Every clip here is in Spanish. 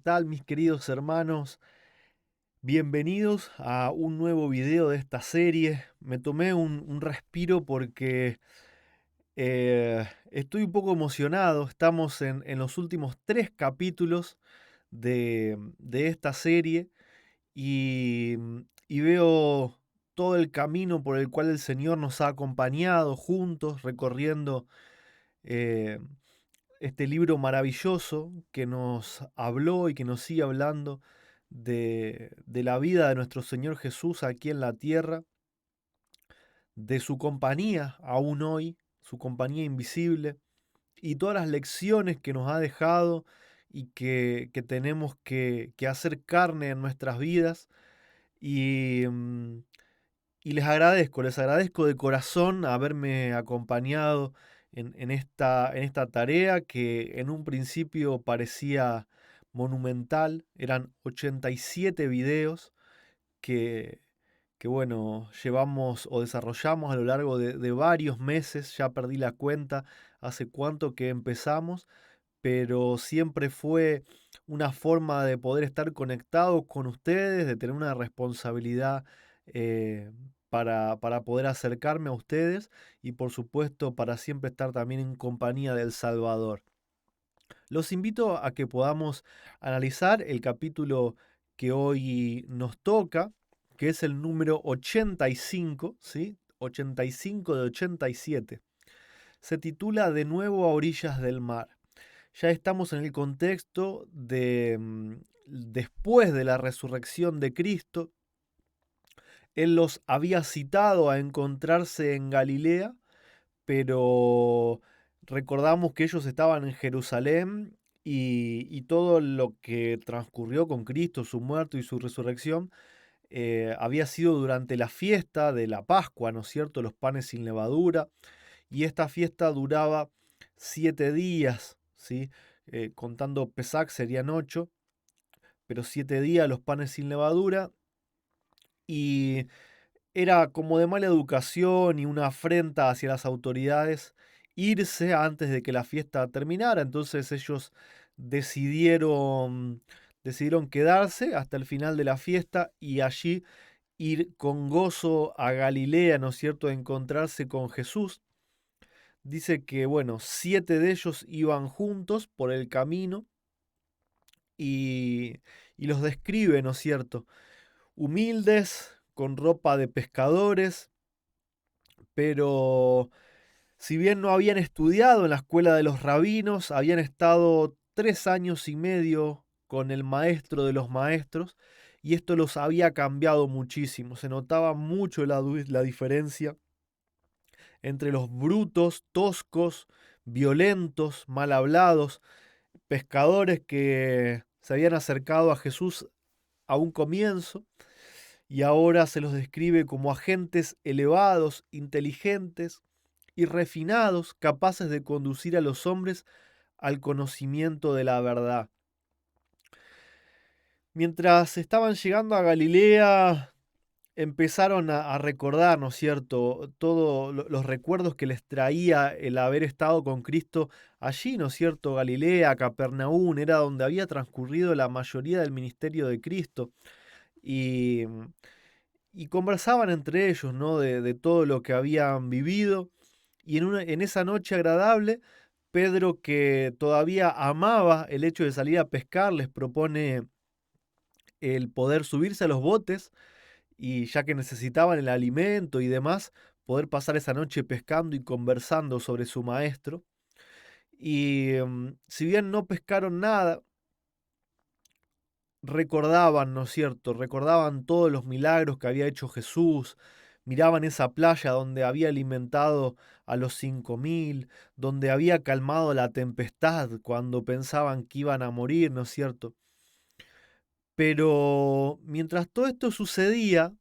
tal, mis queridos hermanos? Bienvenidos a un nuevo video de esta serie. Me tomé un respiro porque estoy un poco emocionado. Estamos en los últimos 3 capítulos de esta serie y veo todo el camino por el cual el Señor nos ha acompañado juntos, recorriendo eh, este libro maravilloso que nos habló y que nos sigue hablando de la vida de nuestro Señor Jesús aquí en la tierra, de su compañía aún hoy, su compañía invisible, y todas las lecciones que nos ha dejado y que tenemos que hacer carne en nuestras vidas. Y, y les agradezco de corazón haberme acompañado en esta tarea que en un principio parecía monumental. Eran 87 videos que, que bueno, llevamos o desarrollamos a lo largo de varios meses. Ya perdí la cuenta hace cuánto que empezamos, pero siempre fue una forma de poder estar conectados con ustedes, de tener una responsabilidad para poder acercarme a ustedes y por supuesto para siempre estar también en compañía del Salvador. Los invito a que podamos analizar el capítulo que hoy nos toca, que es el número 85, ¿sí? 85 de 87. Se titula De nuevo a orillas del mar. Ya estamos en el contexto de después de la resurrección de Cristo. Él los había citado a encontrarse en Galilea, pero recordamos que ellos estaban en Jerusalén y todo lo que transcurrió con Cristo, su muerte y su resurrección, había sido durante la fiesta de la Pascua, ¿no es cierto? Los panes sin levadura. Y esta fiesta duraba 7 días, ¿sí? Contando Pesach serían 8, pero 7 días los panes sin levadura. Y era como de mala educación y una afrenta hacia las autoridades irse antes de que la fiesta terminara. Entonces ellos decidieron, decidieron quedarse hasta el final de la fiesta y allí ir con gozo a Galilea, ¿no es cierto?, a encontrarse con Jesús. Dice que, bueno, 7 de ellos iban juntos por el camino y, y los describe, ¿no es cierto? Humildes, con ropa de pescadores, pero si bien no habían estudiado en la escuela de los rabinos, habían estado 3 años y medio con el maestro de los maestros y esto los había cambiado muchísimo. Se notaba mucho la diferencia entre los brutos, toscos, violentos, mal hablados, pescadores que se habían acercado a Jesús a un comienzo y ahora se los describe como agentes elevados, inteligentes y refinados, capaces de conducir a los hombres al conocimiento de la verdad. Mientras estaban llegando a Galilea, empezaron a recordar, ¿no es cierto?, todos los recuerdos que les traía el haber estado con Cristo allí, ¿no es cierto? Galilea, Capernaum, era donde había transcurrido la mayoría del ministerio de Cristo. Y, y conversaban entre ellos, ¿no?, de todo lo que habían vivido. Y en esa noche agradable, Pedro, que todavía amaba el hecho de salir a pescar, les propone el poder subirse a los botes y ya que necesitaban el alimento y demás, poder pasar esa noche pescando y conversando sobre su maestro. Y si bien no pescaron nada, recordaban, ¿no es cierto? Recordaban todos los milagros que había hecho Jesús, miraban esa playa donde había alimentado a los 5000, donde había calmado la tempestad cuando pensaban que iban a morir, ¿no es cierto? Pero mientras todo esto sucedía,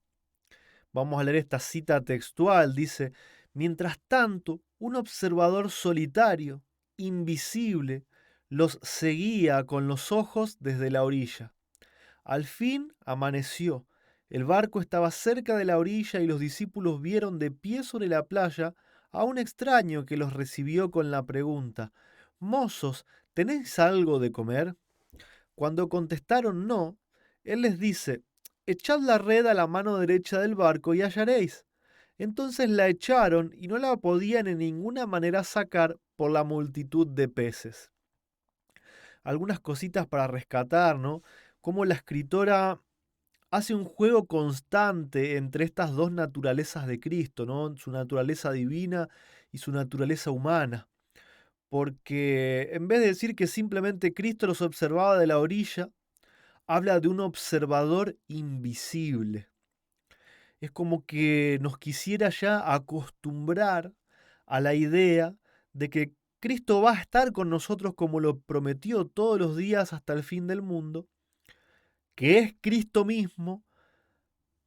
vamos a leer esta cita textual, dice, mientras tanto, un observador solitario, invisible, los seguía con los ojos desde la orilla. Al fin amaneció. El barco estaba cerca de la orilla y los discípulos vieron de pie sobre la playa a un extraño que los recibió con la pregunta, «Mozos, ¿tenéis algo de comer?». Cuando contestaron no, él les dice: echad la red a la mano derecha del barco y hallaréis. Entonces la echaron y no la podían en ninguna manera sacar por la multitud de peces. Algunas cositas para rescatar, ¿no? Cómo la escritora hace un juego constante entre estas dos naturalezas de Cristo, ¿no? Su naturaleza divina y su naturaleza humana. Porque en vez de decir que simplemente Cristo los observaba de la orilla, habla de un observador invisible. Es como que nos quisiera ya acostumbrar a la idea de que Cristo va a estar con nosotros como lo prometió todos los días hasta el fin del mundo, que es Cristo mismo,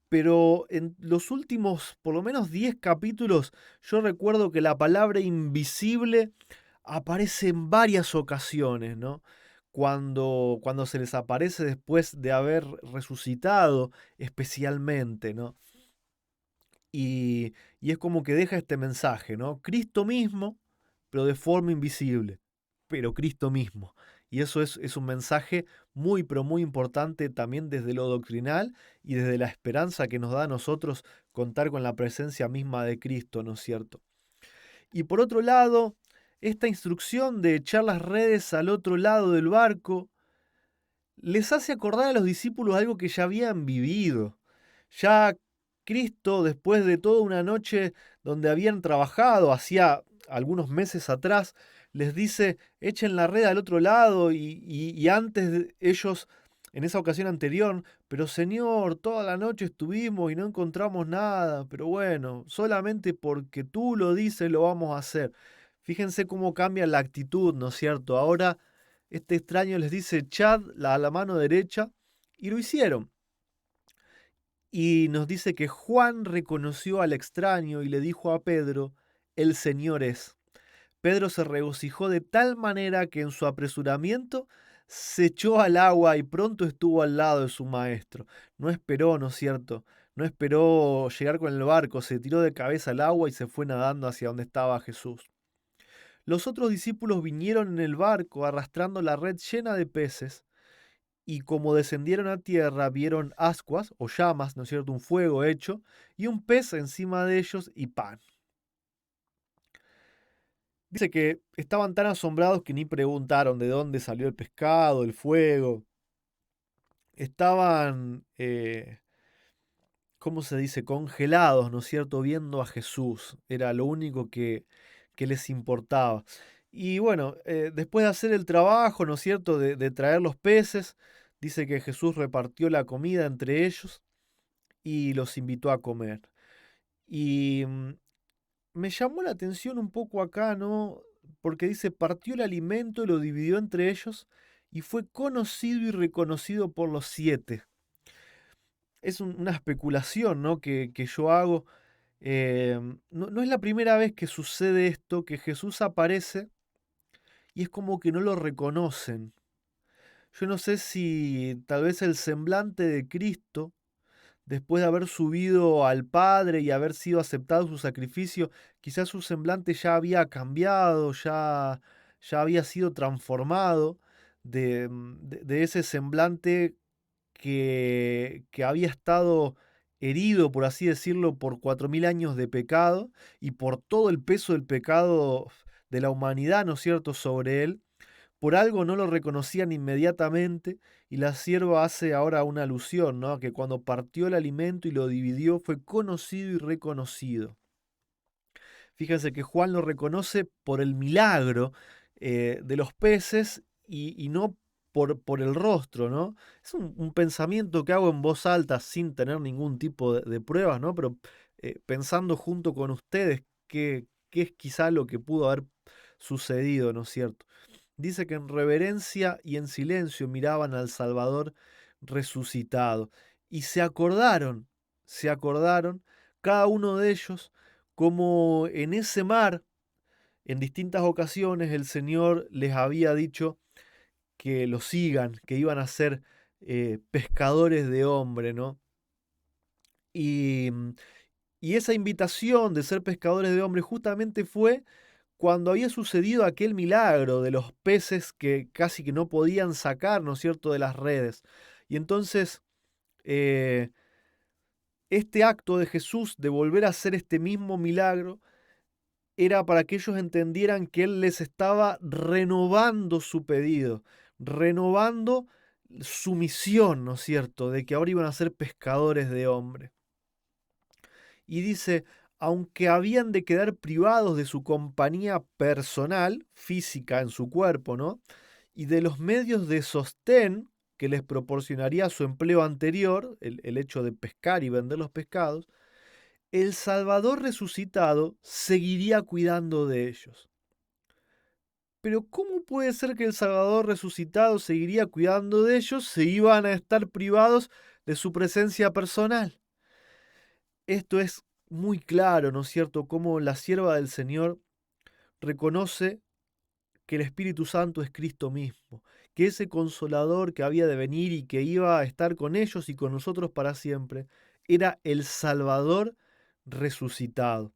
pero en los últimos por lo menos 10 capítulos yo recuerdo que la palabra invisible aparece en varias ocasiones, ¿no? Cuando se les aparece después de haber resucitado especialmente, ¿no? Y es como que deja este mensaje, ¿no? Cristo mismo, pero de forma invisible, pero Cristo mismo. Y eso es un mensaje muy, pero muy importante también desde lo doctrinal y desde la esperanza que nos da a nosotros contar con la presencia misma de Cristo, ¿no es cierto? Y por otro lado, esta instrucción de echar las redes al otro lado del barco les hace acordar a los discípulos algo que ya habían vivido. Ya Cristo, después de toda una noche donde habían trabajado hacía algunos meses atrás, les dice: echen la red al otro lado y antes ellos, en esa ocasión anterior, pero Señor, toda la noche estuvimos y no encontramos nada, pero bueno, solamente porque tú lo dices lo vamos a hacer. Fíjense cómo cambia la actitud, ¿no es cierto? Ahora este extraño les dice: echad a la mano derecha, y lo hicieron. Y nos dice que Juan reconoció al extraño y le dijo a Pedro: el Señor es. Pedro se regocijó de tal manera que en su apresuramiento se echó al agua y pronto estuvo al lado de su maestro. No esperó, ¿no es cierto? No esperó llegar con el barco, se tiró de cabeza al agua y se fue nadando hacia donde estaba Jesús. Los otros discípulos vinieron en el barco arrastrando la red llena de peces, y como descendieron a tierra, vieron ascuas o llamas, ¿no es cierto?, un fuego hecho, y un pez encima de ellos y pan. Dice que estaban tan asombrados que ni preguntaron de dónde salió el pescado, el fuego. Estaban, ¿cómo se dice?, congelados, ¿no es cierto?, viendo a Jesús. Era lo único que les importaba. Y bueno, después de hacer el trabajo, ¿no es cierto?, de traer los peces, dice que Jesús repartió la comida entre ellos y los invitó a comer. Y me llamó la atención un poco acá, ¿no? Porque dice: partió el alimento y lo dividió entre ellos y fue conocido y reconocido por los 7. Es una especulación, ¿no?, que yo hago. No es la primera vez que sucede esto, que Jesús aparece y es como que no lo reconocen. Yo no sé si tal vez el semblante de Cristo, después de haber subido al Padre y haber sido aceptado su sacrificio, quizás su semblante ya había cambiado, ya había sido transformado de ese semblante que había estado herido, por así decirlo, por 4000 años de pecado y por todo el peso del pecado de la humanidad, ¿no es cierto?, sobre él. Por algo no lo reconocían inmediatamente, y la sierva hace ahora una alusión, ¿no?, a que cuando partió el alimento y lo dividió fue conocido y reconocido. Fíjense que Juan lo reconoce por el milagro de los peces y no por el rostro, ¿no? Es un pensamiento que hago en voz alta sin tener ningún tipo de pruebas, ¿no? Pero pensando junto con ustedes qué es quizá lo que pudo haber sucedido, ¿no es cierto? Dice que en reverencia y en silencio miraban al Salvador resucitado y se acordaron cada uno de ellos como en ese mar, en distintas ocasiones, el Señor les había dicho que lo sigan, que iban a ser pescadores de hombre, ¿no? Y, y esa invitación de ser pescadores de hombre justamente fue cuando había sucedido aquel milagro de los peces que casi que no podían sacar, ¿no es cierto?, de las redes. Y entonces, eh, este acto de Jesús de volver a hacer este mismo milagro era para que ellos entendieran que Él les estaba renovando su pedido, renovando su misión, ¿no es cierto?, de que ahora iban a ser pescadores de hombres. Y dice, aunque habían de quedar privados de su compañía personal, física en su cuerpo, ¿no?, y de los medios de sostén que les proporcionaría su empleo anterior, el hecho de pescar y vender los pescados, el Salvador resucitado seguiría cuidando de ellos. Pero ¿cómo puede ser que el Salvador resucitado seguiría cuidando de ellos si iban a estar privados de su presencia personal? Esto es muy claro, ¿no es cierto?, cómo la sierva del Señor reconoce que el Espíritu Santo es Cristo mismo, que ese consolador que había de venir y que iba a estar con ellos y con nosotros para siempre, era el Salvador resucitado.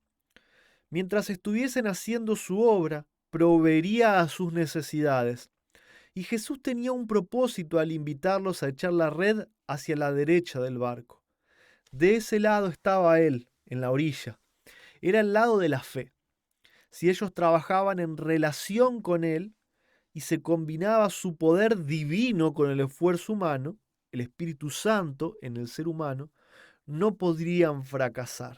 Mientras estuviesen haciendo su obra, proveería a sus necesidades. Y Jesús tenía un propósito al invitarlos a echar la red hacia la derecha del barco. De ese lado estaba Él, en la orilla. Era el lado de la fe. Si ellos trabajaban en relación con Él y se combinaba su poder divino con el esfuerzo humano, el Espíritu Santo en el ser humano, no podrían fracasar.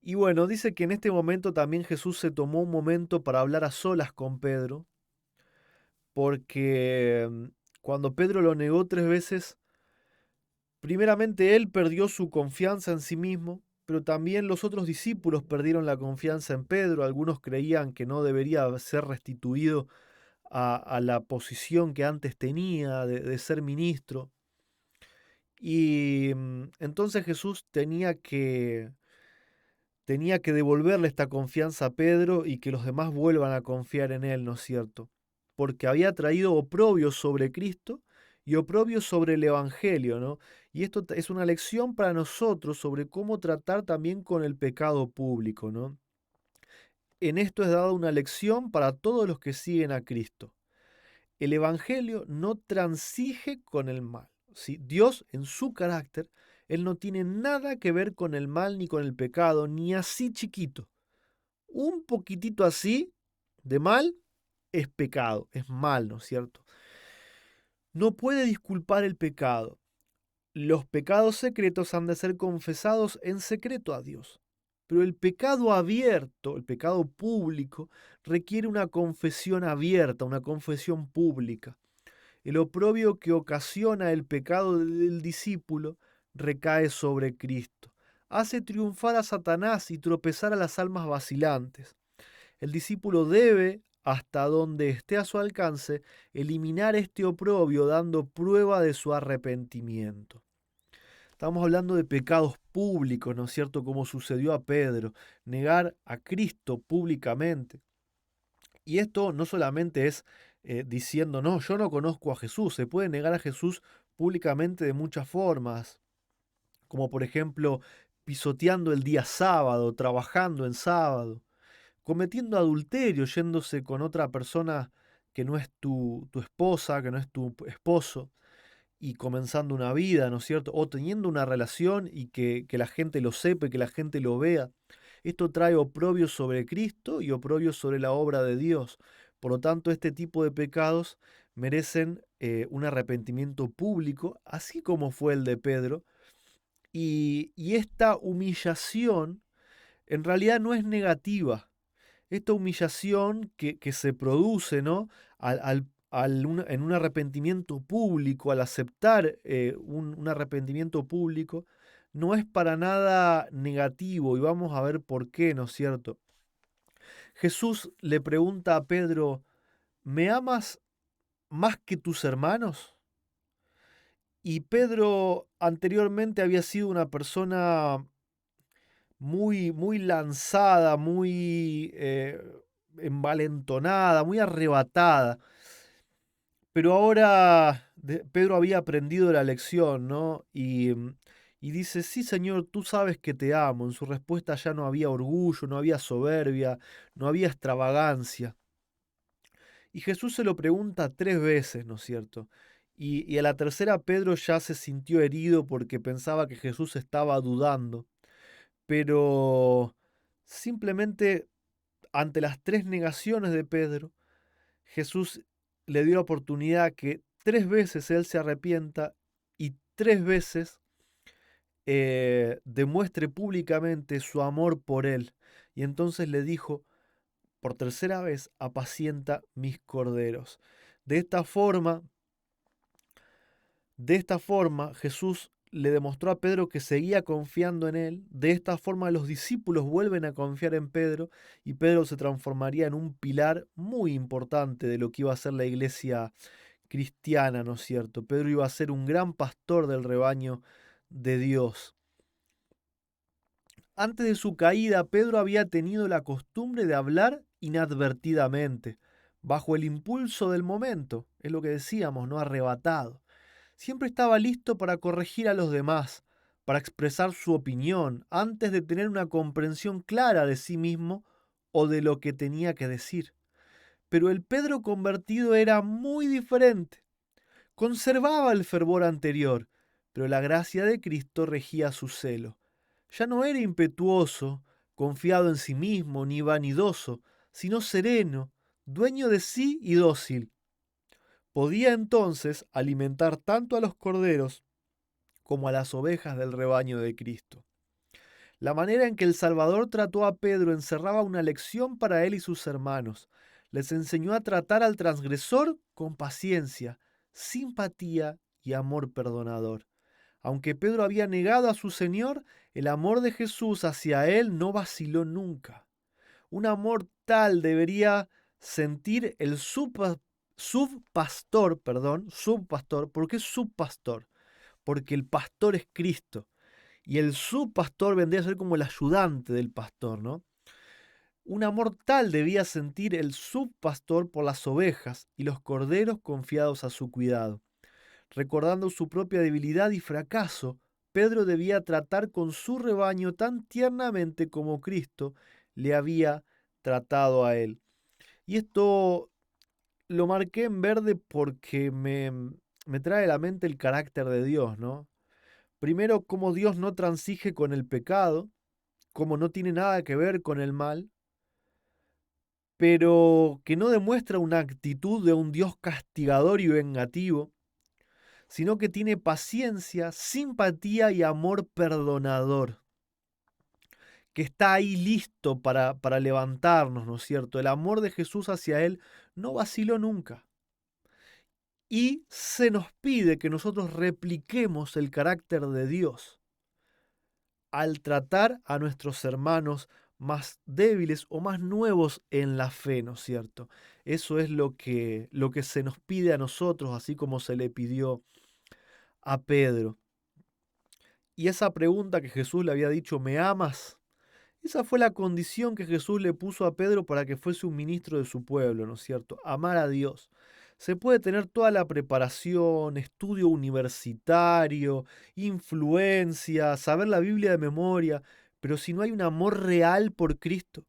Y bueno, dice que en este momento también Jesús se tomó un momento para hablar a solas con Pedro, porque cuando Pedro lo negó 3 veces, primeramente él perdió su confianza en sí mismo, pero también los otros discípulos perdieron la confianza en Pedro. Algunos creían que no debería ser restituido a la posición que antes tenía de ser ministro. Y entonces Jesús tenía que devolverle esta confianza a Pedro y que los demás vuelvan a confiar en él, ¿no es cierto? Porque había traído oprobio sobre Cristo y oprobio sobre el Evangelio, ¿no? Y esto es una lección para nosotros sobre cómo tratar también con el pecado público, ¿no? En esto es dada una lección para todos los que siguen a Cristo. El Evangelio no transige con el mal. ¿Sí? Dios, en su carácter, Él no tiene nada que ver con el mal ni con el pecado, ni así chiquito. Un poquitito así de mal es pecado, es mal, ¿no es cierto? No puede disculpar el pecado. Los pecados secretos han de ser confesados en secreto a Dios. Pero el pecado abierto, el pecado público, requiere una confesión abierta, una confesión pública. El oprobio que ocasiona el pecado del discípulo recae sobre Cristo. Hace triunfar a Satanás y tropezar a las almas vacilantes. El discípulo debe, hasta donde esté a su alcance, eliminar este oprobio dando prueba de su arrepentimiento. Estamos hablando de pecados públicos, ¿no es cierto? Como sucedió a Pedro, negar a Cristo públicamente. Y esto no solamente es diciendo, no, yo no conozco a Jesús, se puede negar a Jesús públicamente de muchas formas, como por ejemplo pisoteando el día sábado, trabajando en sábado, cometiendo adulterio, yéndose con otra persona que no es tu esposa, que no es tu esposo, y comenzando una vida, ¿no es cierto? O teniendo una relación y que la gente lo sepa y que la gente lo vea. Esto trae oprobio sobre Cristo y oprobio sobre la obra de Dios. Por lo tanto, este tipo de pecados merecen un arrepentimiento público, así como fue el de Pedro. Y esta humillación en realidad no es negativa. Esta humillación que se produce, ¿no?, en un arrepentimiento público, al aceptar un arrepentimiento público, no es para nada negativo y vamos a ver por qué, ¿no es cierto? Jesús le pregunta a Pedro, ¿me amas más que tus hermanos? Y Pedro anteriormente había sido una persona muy, muy lanzada, muy envalentonada, muy arrebatada. Pero ahora Pedro había aprendido la lección, ¿no? y dice, sí, Señor, tú sabes que te amo. En su respuesta ya no había orgullo, no había soberbia, no había extravagancia. Y Jesús se lo pregunta 3 veces, ¿no es cierto? Y a la tercera Pedro ya se sintió herido porque pensaba que Jesús estaba dudando. Pero simplemente ante las 3 negaciones de Pedro, Jesús le dio la oportunidad que 3 veces él se arrepienta y 3 veces demuestre públicamente su amor por él. Y entonces le dijo, por tercera vez, apacienta mis corderos. De esta forma, de esta forma, Jesús le demostró a Pedro que seguía confiando en él. De esta forma, los discípulos vuelven a confiar en Pedro y Pedro se transformaría en un pilar muy importante de lo que iba a ser la iglesia cristiana, ¿no es cierto? Pedro iba a ser un gran pastor del rebaño de Dios. Antes de su caída, Pedro había tenido la costumbre de hablar inadvertidamente, bajo el impulso del momento, es lo que decíamos, ¿no? Arrebatado. Siempre estaba listo para corregir a los demás, para expresar su opinión, antes de tener una comprensión clara de sí mismo o de lo que tenía que decir. Pero el Pedro convertido era muy diferente. Conservaba el fervor anterior, pero la gracia de Cristo regía su celo. Ya no era impetuoso, confiado en sí mismo, ni vanidoso, sino sereno, dueño de sí y dócil. Podía entonces alimentar tanto a los corderos como a las ovejas del rebaño de Cristo. La manera en que el Salvador trató a Pedro encerraba una lección para él y sus hermanos. Les enseñó a tratar al transgresor con paciencia, simpatía y amor perdonador. Aunque Pedro había negado a su Señor, el amor de Jesús hacia él no vaciló nunca. Un amor tal debería sentir el subpastor, subpastor. ¿Por qué subpastor? Porque el pastor es Cristo. Y el subpastor vendría a ser como el ayudante del pastor, ¿no? Un amor tal debía sentir el subpastor por las ovejas y los corderos confiados a su cuidado. Recordando su propia debilidad y fracaso, Pedro debía tratar con su rebaño tan tiernamente como Cristo le había tratado a él. Y esto lo marqué en verde porque me trae a la mente el carácter de Dios, ¿no? Primero, cómo Dios no transige con el pecado, cómo no tiene nada que ver con el mal, pero que no demuestra una actitud de un Dios castigador y vengativo, sino que tiene paciencia, simpatía y amor perdonador, que está ahí listo para levantarnos, ¿no es cierto? El amor de Jesús hacia Él no vaciló nunca. Y se nos pide que nosotros repliquemos el carácter de Dios al tratar a nuestros hermanos más débiles o más nuevos en la fe, ¿no es cierto? Eso es lo que se nos pide a nosotros, así como se le pidió a Pedro. Y esa pregunta que Jesús le había dicho, ¿me amas? Esa fue la condición que Jesús le puso a Pedro para que fuese un ministro de su pueblo, ¿no es cierto? Amar a Dios. Se puede tener toda la preparación, estudio universitario, influencia, saber la Biblia de memoria, pero si no hay un amor real por Cristo,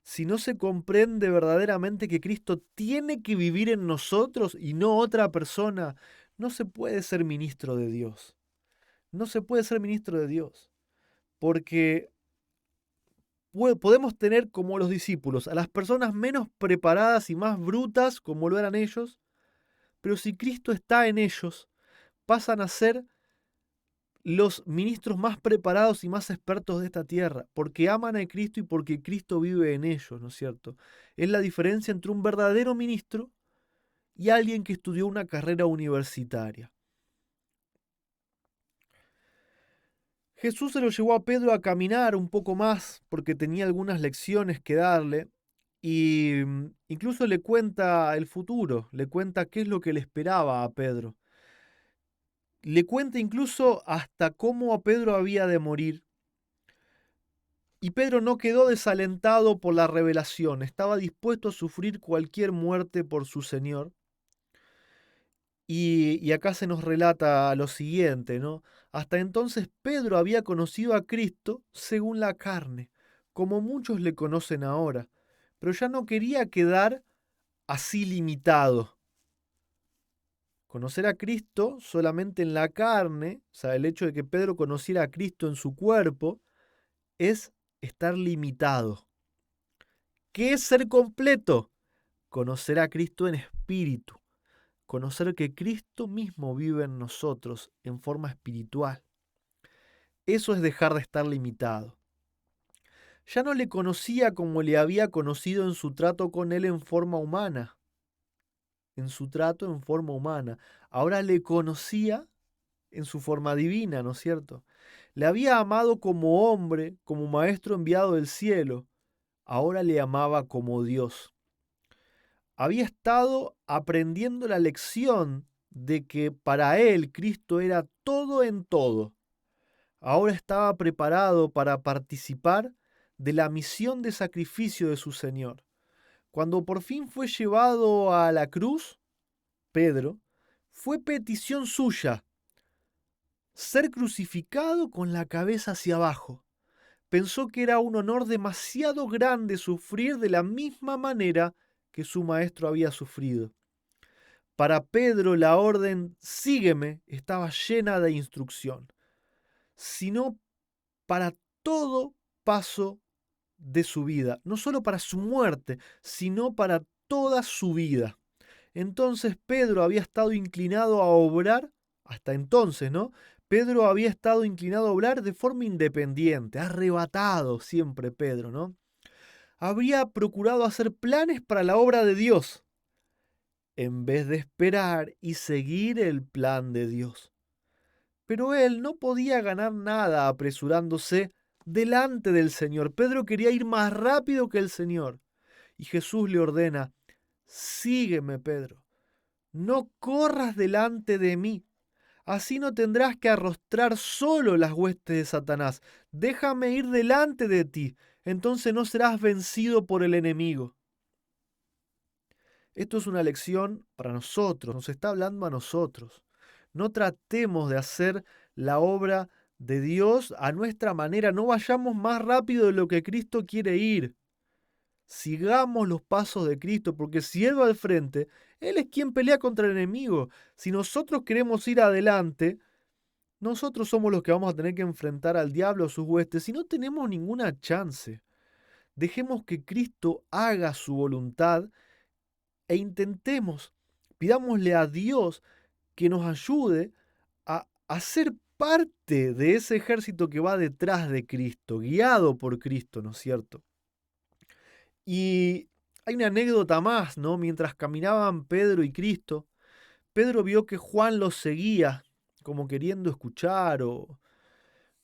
si no se comprende verdaderamente que Cristo tiene que vivir en nosotros y no otra persona, no se puede ser ministro de Dios. No se puede ser ministro de Dios, porque podemos tener como los discípulos a las personas menos preparadas y más brutas como lo eran ellos, pero si Cristo está en ellos, pasan a ser los ministros más preparados y más expertos de esta tierra, porque aman a Cristo y porque Cristo vive en ellos, ¿no es cierto? Es la diferencia entre un verdadero ministro y alguien que estudió una carrera universitaria. Jesús se lo llevó a Pedro a caminar un poco más porque tenía algunas lecciones que darle y incluso le cuenta el futuro, le cuenta qué es lo que le esperaba a Pedro. Le cuenta incluso hasta cómo a Pedro había de morir. Y Pedro no quedó desalentado por la revelación, estaba dispuesto a sufrir cualquier muerte por su Señor. Y acá se nos relata lo siguiente, ¿no? Hasta entonces Pedro había conocido a Cristo según la carne, como muchos le conocen ahora, pero ya no quería quedar así limitado. Conocer a Cristo solamente en la carne, o sea, el hecho de que Pedro conociera a Cristo en su cuerpo, es estar limitado. ¿Qué es ser completo? Conocer a Cristo en espíritu, conocer que Cristo mismo vive en nosotros en forma espiritual. Eso es dejar de estar limitado. Ya no le conocía como le había conocido en su trato con él en forma humana. En su trato en forma humana. Ahora le conocía en su forma divina, ¿no es cierto? Le había amado como hombre, como maestro enviado del cielo. Ahora le amaba como Dios. Había estado aprendiendo la lección de que para él Cristo era todo en todo. Ahora estaba preparado para participar de la misión de sacrificio de su Señor. Cuando por fin fue llevado a la cruz, Pedro, fue petición suya ser crucificado con la cabeza hacia abajo. Pensó que era un honor demasiado grande sufrir de la misma manera que su maestro había sufrido. Para Pedro la orden sígueme estaba llena de instrucción, sino para todo paso de su vida, no solo para su muerte, sino para toda su vida. Entonces Pedro había estado inclinado a obrar, hasta entonces, ¿no? Pedro había estado inclinado a obrar de forma independiente, arrebatado siempre Pedro, ¿no? Habría procurado hacer planes para la obra de Dios, en vez de esperar y seguir el plan de Dios. Pero él no podía ganar nada apresurándose delante del Señor. Pedro quería ir más rápido que el Señor. Y Jesús le ordena, sígueme, Pedro, no corras delante de mí. Así no tendrás que arrostrar solo las huestes de Satanás. Déjame ir delante de ti, entonces no serás vencido por el enemigo. Esto es una lección para nosotros, nos está hablando a nosotros. No tratemos de hacer la obra de Dios a nuestra manera, no vayamos más rápido de lo que Cristo quiere ir. Sigamos los pasos de Cristo, porque si Él va al frente, Él es quien pelea contra el enemigo. Si nosotros queremos ir adelante, nosotros somos los que vamos a tener que enfrentar al diablo a sus huestes y no tenemos ninguna chance. Dejemos que Cristo haga su voluntad e intentemos, pidámosle a Dios que nos ayude a ser parte de ese ejército que va detrás de Cristo, guiado por Cristo, ¿no es cierto? Y hay una anécdota más, ¿no? Mientras caminaban Pedro y Cristo, Pedro vio que Juan los seguía, como queriendo escuchar o,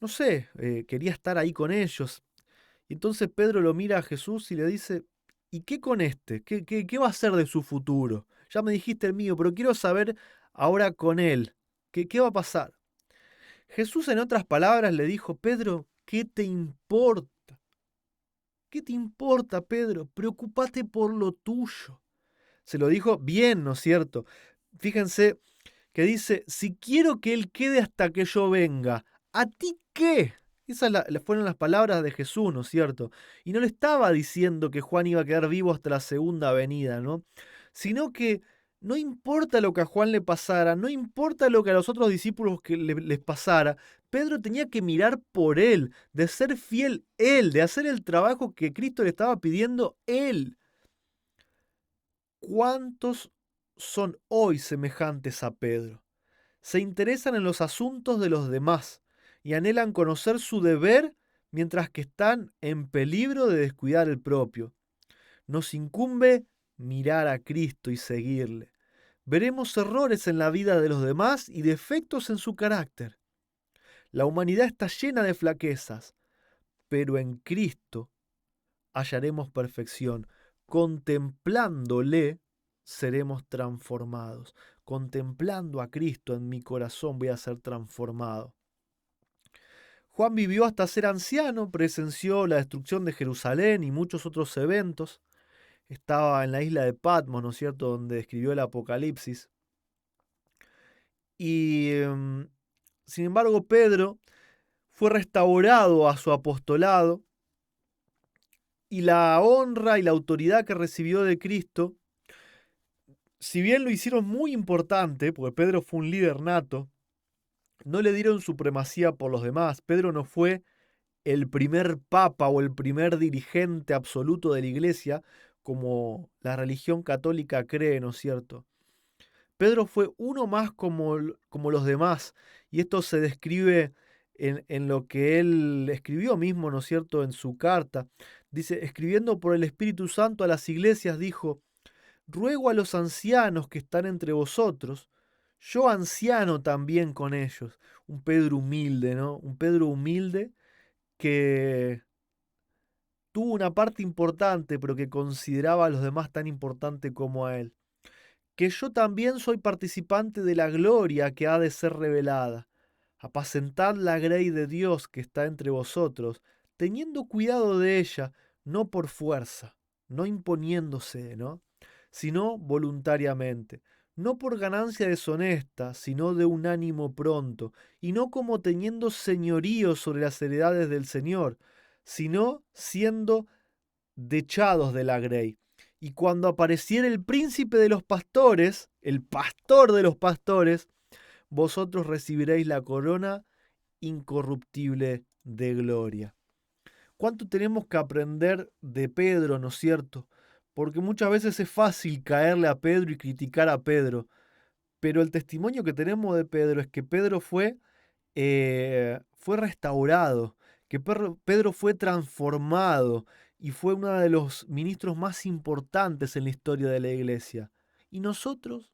no sé, quería estar ahí con ellos. Y entonces Pedro lo mira a Jesús y le dice, ¿y qué con este? ¿Qué va a ser de su futuro? Ya me dijiste el mío, pero quiero saber ahora con él, ¿qué va a pasar? Jesús, en otras palabras, le dijo, Pedro, ¿qué te importa? ¿Qué te importa, Pedro? Preocúpate por lo tuyo. Se lo dijo bien, ¿no es cierto? Fíjense que dice, si quiero que él quede hasta que yo venga, ¿a ti qué? Esas fueron las palabras de Jesús, ¿no es cierto? Y no le estaba diciendo que Juan iba a quedar vivo hasta la segunda venida, ¿no? Sino que no importa lo que a Juan le pasara, no importa lo que a los otros discípulos les pasara, Pedro tenía que mirar por él, de ser fiel él, de hacer el trabajo que Cristo le estaba pidiendo él. ¿Cuántos son hoy semejantes a Pedro? Se interesan en los asuntos de los demás y anhelan conocer su deber mientras que están en peligro de descuidar el propio. Nos incumbe mirar a Cristo y seguirle. Veremos errores en la vida de los demás y defectos en su carácter. La humanidad está llena de flaquezas, pero en Cristo hallaremos perfección. Contemplándole seremos transformados. Contemplando a Cristo en mi corazón voy a ser transformado. Juan vivió hasta ser anciano, presenció la destrucción de Jerusalén y muchos otros eventos. Estaba en la isla de Patmos, ¿no es cierto?, donde escribió el Apocalipsis. Y sin embargo, Pedro fue restaurado a su apostolado y la honra y la autoridad que recibió de Cristo, si bien lo hicieron muy importante, porque Pedro fue un líder nato, no le dieron supremacía por los demás. Pedro no fue el primer papa o el primer dirigente absoluto de la iglesia, como la religión católica cree, ¿no es cierto? Pedro fue uno más como los demás, y esto se describe en lo que él escribió mismo, ¿no es cierto?, en su carta. Dice, escribiendo por el Espíritu Santo a las iglesias, dijo, ruego a los ancianos que están entre vosotros, yo anciano también con ellos. Un Pedro humilde, ¿no? Un Pedro humilde que tuvo una parte importante, pero que consideraba a los demás tan importante como a él. Que yo también soy participante de la gloria que ha de ser revelada. Apacentad la grey de Dios que está entre vosotros, teniendo cuidado de ella, no por fuerza, no imponiéndose, ¿no? Sino voluntariamente, no por ganancia deshonesta, sino de un ánimo pronto, y no como teniendo señorío sobre las heredades del Señor, sino siendo dechados de la grey. Y cuando apareciera el príncipe de los pastores, el pastor de los pastores, vosotros recibiréis la corona incorruptible de gloria. ¿Cuánto tenemos que aprender de Pedro, no es cierto? Porque muchas veces es fácil caerle a Pedro y criticar a Pedro, pero el testimonio que tenemos de Pedro es que Pedro fue restaurado, que Pedro fue transformado y fue uno de los ministros más importantes en la historia de la iglesia. ¿Y nosotros?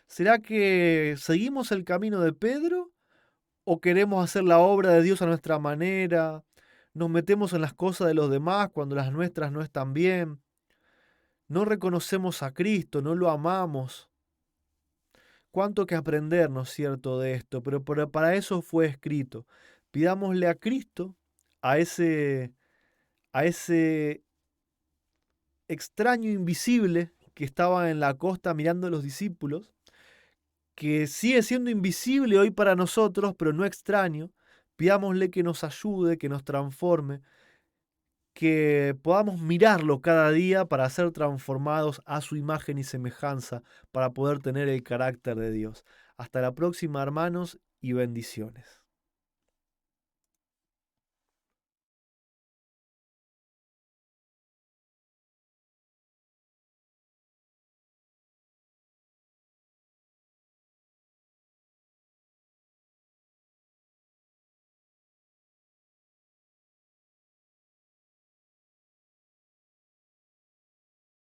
¿Será que seguimos el camino de Pedro o queremos hacer la obra de Dios a nuestra manera? ¿Nos metemos en las cosas de los demás cuando las nuestras no están bien? ¿No reconocemos a Cristo? ¿No lo amamos? Cuánto que aprender, ¿no es cierto?, de esto, pero para eso fue escrito. Pidámosle a Cristo, a ese extraño invisible que estaba en la costa mirando a los discípulos, que sigue siendo invisible hoy para nosotros, pero no extraño. Pidámosle que nos ayude, que nos transforme, que podamos mirarlo cada día para ser transformados a su imagen y semejanza, para poder tener el carácter de Dios. Hasta la próxima, hermanos, y bendiciones.